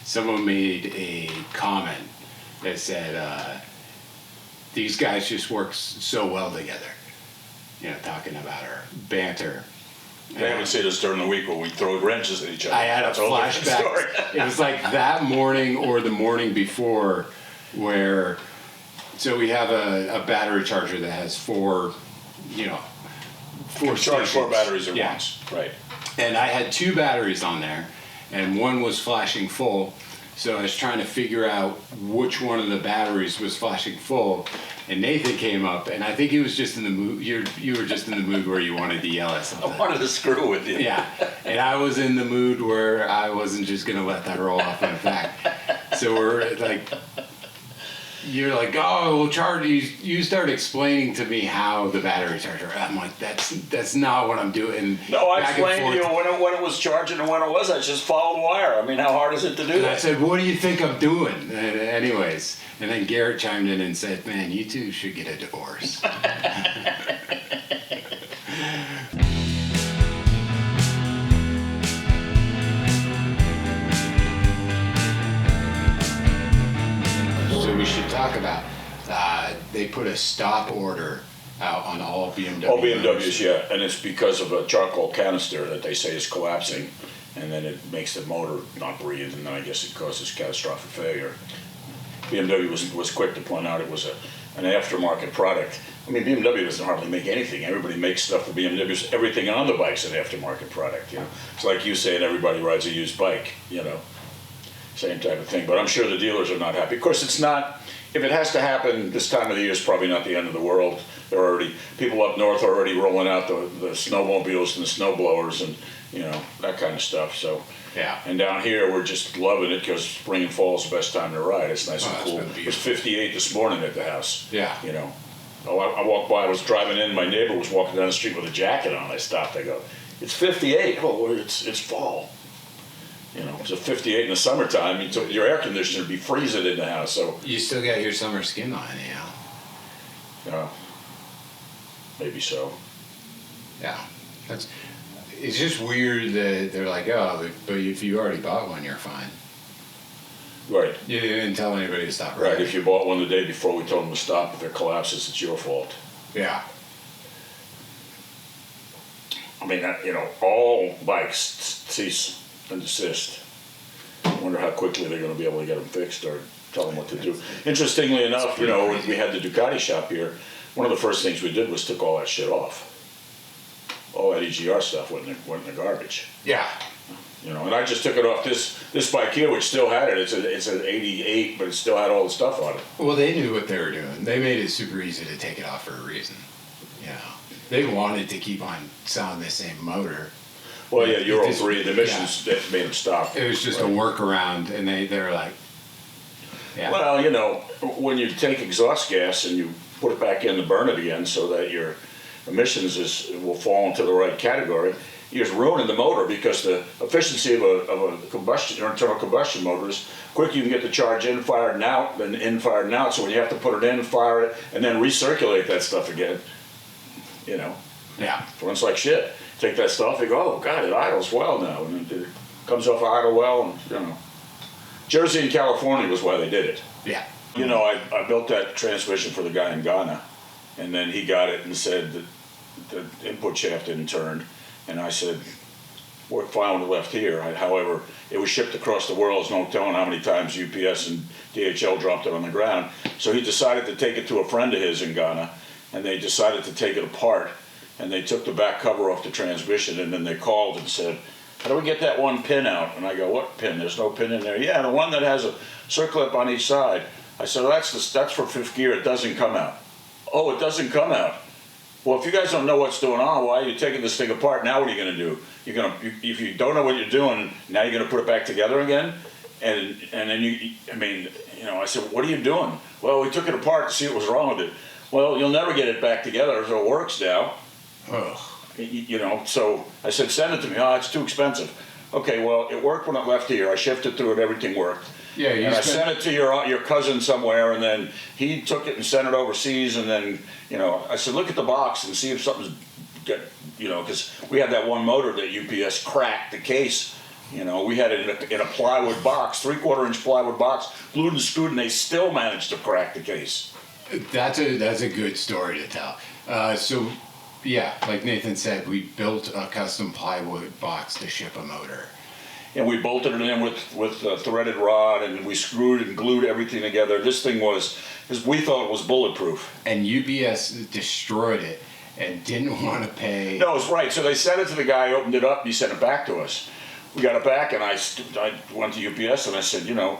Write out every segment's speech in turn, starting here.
someone made a comment that said, these guys just work so well together. You know, talking about our banter. They haven't seen us during the week when we throw wrenches at each other. I had a flashback. It was like that morning or the morning before where, so we have a battery charger that has four charge 4 batteries at once. Right. And I had 2 batteries on there, and one was flashing full. So I was trying to figure out which one of the batteries was flashing full. And Nathan came up, and I think he was just in the mood. You were just in the mood where you wanted to yell at something. I wanted to screw with you. Yeah, and I was in the mood where I wasn't just gonna let that roll off my back. So we're like, you're like, oh, we'll charge you. You start explaining to me how the battery charger. I'm like, that's not what I'm doing. No, I explained to you when it was charging and when it wasn't. I just followed wire. I mean, how hard is it to do that? that? I said, what do you think I'm doing? And anyways, and then Garrett chimed in and said, man, you two should get a divorce. So we should talk about, they put a stop order out on all BMW. All BMWs, yeah, and it's because of a charcoal canister that they say is collapsing, and then it makes the motor not breathe, and then I guess it causes catastrophic failure. BMW was quick to point out it was an aftermarket product. I mean, BMW doesn't hardly make anything. Everybody makes stuff for BMWs. Everything on the bike's an aftermarket product. You know, it's like you saying everybody rides a used bike. You know, same type of thing. But I'm sure the dealers are not happy. Of course, it's not. If it has to happen this time of the year, it's probably not the end of the world. There are already people up north are already rolling out the snowmobiles and the snowblowers and that kind of stuff. So. Yeah. And down here, we're just loving it because spring and fall is the best time to ride. It's nice and cool. It was 58 this morning at the house. Yeah. You know, I walked by, I was driving in, my neighbor was walking down the street with a jacket on. I stopped, I go, it's 58. Oh, it's fall. You know, it's a 58 in the summertime. Your air conditioner would be freezing in the house. So you still got your summer skin on, anyhow. Yeah. Maybe so. Yeah. It's just weird that they're like, oh, but if you already bought one, you're fine. Right. You didn't tell anybody to stop. Right. If you bought one the day before we told them to stop, if it collapses, it's your fault. Yeah. I mean, all bikes cease and desist. I wonder how quickly they're going to be able to get them fixed or tell them what to do. Interestingly enough, we had the Ducati shop here. One of the first things we did was took all that shit off. All that EGR stuff went in the garbage. Yeah. And I just took it off this bike here, which still had it. It's an 88, but it still had all the stuff on it. Well, they knew what they were doing. They made it super easy to take it off for a reason. They wanted to keep on selling the same motor. Well, yeah, Euro 3, the emissions that made them stop. It was just a workaround, and they were like, yeah. Well, when you take exhaust gas and you put it back in to burn it again so that your emissions will fall into the right category, you're just ruining the motor because the efficiency of a combustion or internal combustion motor is quick. You can get the charge in, fired, and out, then in, fired, and out. So when you have to put it in, fire it, and then recirculate that stuff again, Yeah. Runs like shit. Take that stuff, you go, oh God, it idles well now, and it comes off idle well, and Jersey and California was why they did it. Yeah. I built that transmission for the guy in Ghana, and then he got it and said that the input shaft didn't turn, and I said, worked fine when it left here. However, it was shipped across the world. There's no telling how many times UPS and DHL dropped it on the ground. So he decided to take it to a friend of his in Ghana, and they decided to take it apart, and they took the back cover off the transmission, and then they called and said, how do we get that one pin out? And I go, what pin? There's no pin in there. Yeah, the one that has a circlip on each side. I said, well, that's for fifth gear. It doesn't come out. Oh, it doesn't come out. Well, if you guys don't know what's going on, why are you taking this thing apart? Now what are you going to do? If you don't know what you're doing, now you're going to put it back together again? And then I said, what are you doing? Well, we took it apart to see what was wrong with it. Well, you'll never get it back together, so it works now. Ugh. So I said, send it to me. Oh, it's too expensive. Okay, well, it worked when it left here. I shifted through it, everything worked. Yeah, and I sent it to your cousin somewhere, and then he took it and sent it overseas, and then, I said, look at the box and see if something's, because we had that one motor that UPS cracked the case You know, we had it in a plywood box, 3/4 inch plywood box, glued and screwed, and they still managed to crack the case. That's a good story to tell. So, yeah, like Nathan said, we built a custom plywood box to ship a motor. And we bolted it in with a threaded rod, and we screwed and glued everything together. This thing was, because we thought it was bulletproof. And UPS destroyed it and didn't want to pay. No, it's right. So they sent it to the guy, opened it up, and he sent it back to us. We got it back, and I went to UPS, and I said, you know,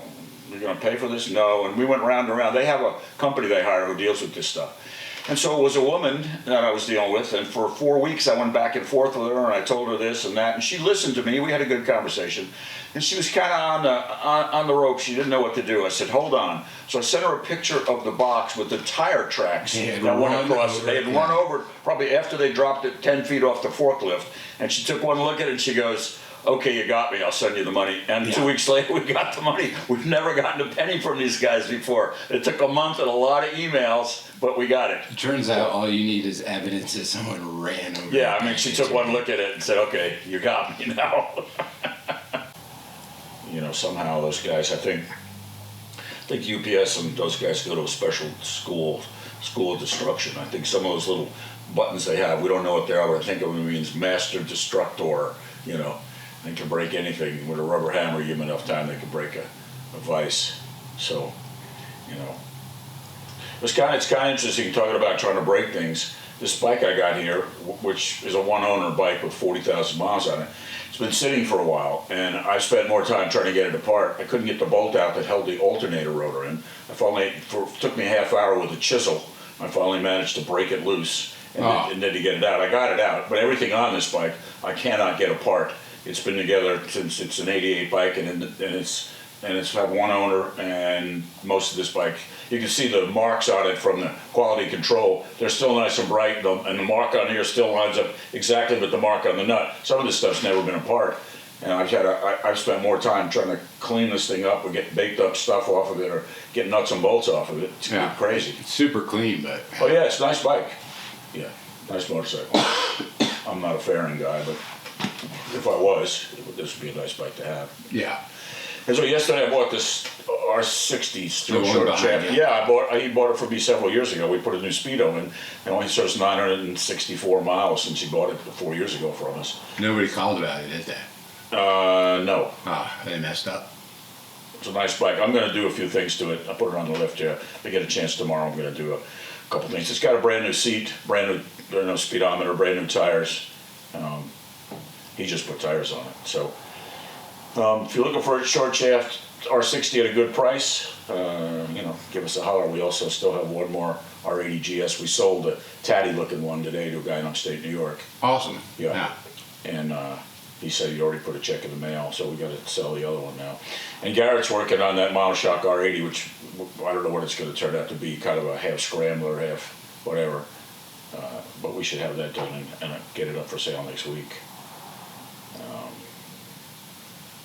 you're going to pay for this? No. And we went round and round. They have a company they hire who deals with this stuff. And so it was a woman that I was dealing with, and for 4 weeks I went back and forth with her, and I told her this and that, and she listened to me. We had a good conversation, and she was kind of on the rope. She didn't know what to do. I said, hold on. So I sent her a picture of the box with the tire tracks that went across. They had run over probably after they dropped it 10 feet off the forklift, and she took one look at it, and she goes, okay, you got me, I'll send you the money. And 2 weeks later, we got the money. We've never gotten a penny from these guys before. It took a month and a lot of emails, but we got it. It turns out all you need is evidence that someone ran over. Yeah, I mean, she took one look at it and said, okay, you got me now. You know, somehow those guys, I think UPS and those guys go to a special school of destruction. I think some of those little buttons they have, we don't know what they are, but I think it means master destructor, you know. They can break anything with a rubber hammer. You give them enough time, they can break a vise. So, you know, it's kind of interesting talking about trying to break things. This bike I got here, which is a one-owner bike with 40,000 miles on it, it's been sitting for a while, and I spent more time trying to get it apart. I couldn't get the bolt out that held the alternator rotor in. It took me a half hour with a chisel. I finally managed to break it loose and then to get it out. I got it out, but everything on this bike I cannot get apart. It's been together since it's an '88 bike, and it's had one owner, and most of this bike, you can see the marks on it from the quality control. They're still nice and bright, and the mark on here still lines up exactly with the mark on the nut. Some of this stuff's never been apart, and I've spent more time trying to clean this thing up or get baked up stuff off of it or get nuts and bolts off of it. It's crazy. It's super clean, but oh yeah, it's a nice bike. Yeah, nice motorcycle. I'm not a fairing guy, but if I was, this would be a nice bike to have. Yeah. And so yesterday I bought this R60 through short shaft. You. Yeah, he bought it for me several years ago. We put a new speedo in, and only serves 964 miles since he bought it 4 years ago from us. Nobody called about it, did they? No. They messed up. It's a nice bike. I'm going to do a few things to it. I put it on the lift here. If I get a chance tomorrow, I'm going to do a couple things. It's got a brand new seat, brand new speedometer, brand new tires. He just put tires on it. So if you're looking for a short shaft R60 at a good price, you know, give us a holler. We also still have one more R80 GS. We sold a tatty looking one today to a guy in upstate New York. Awesome. Yeah. And he said he already put a check in the mail, so we got to sell the other one now. And Garrett's working on that Monoshock R80, which I don't know what it's going to turn out to be, kind of a half scrambler, half whatever. But we should have that done and get it up for sale next week.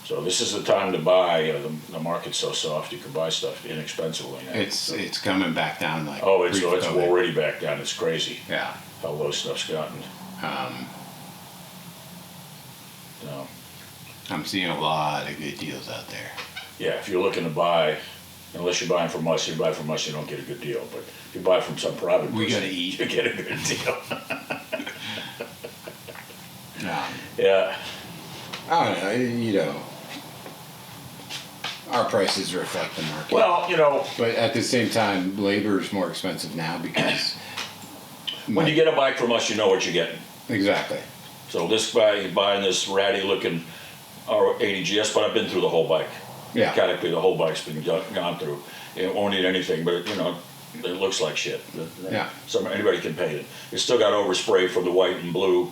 So this is the time to buy. The market's so soft, you can buy stuff inexpensively now. It's coming back down like. It's already back down. It's crazy. Yeah. How low stuff's gotten. No. I'm seeing a lot of good deals out there. Yeah, if you're looking to buy, unless you're buying from us, you don't get a good deal. But if you buy from some private person, we gotta eat. You get a good deal. No. Yeah. I don't know. You know, our prices reflect the market. Well, you know, but at the same time, labor is more expensive now because when you get a bike from us, you know what you're getting. Exactly. So this guy buying this ratty looking R80 GS, but I've been through the whole bike. Yeah. Mechanically, the whole bike's been gone through. It won't need anything, but you know, it looks like shit. Yeah. Anybody can paint it. It's still got overspray from the white and blue,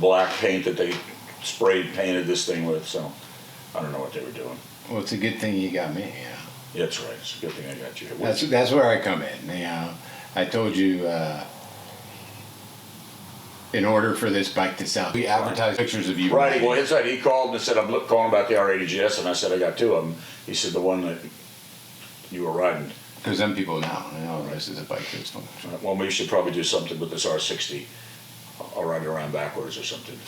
black paint that they painted this thing with. So I don't know what they were doing. Well, it's a good thing you got me. You know. Yeah, that's right. It's a good thing I got you. That's where I come in. You know, I told you. In order for this bike to sell, we advertise pictures of you. Right. Well, he called and said, I'm calling about the R80 GS, and I said, I got two of them. He said, the one that you were riding. Because then people know, this is a bike that's fun. Well, we should probably do something with this R60. I'll ride it around backwards or something.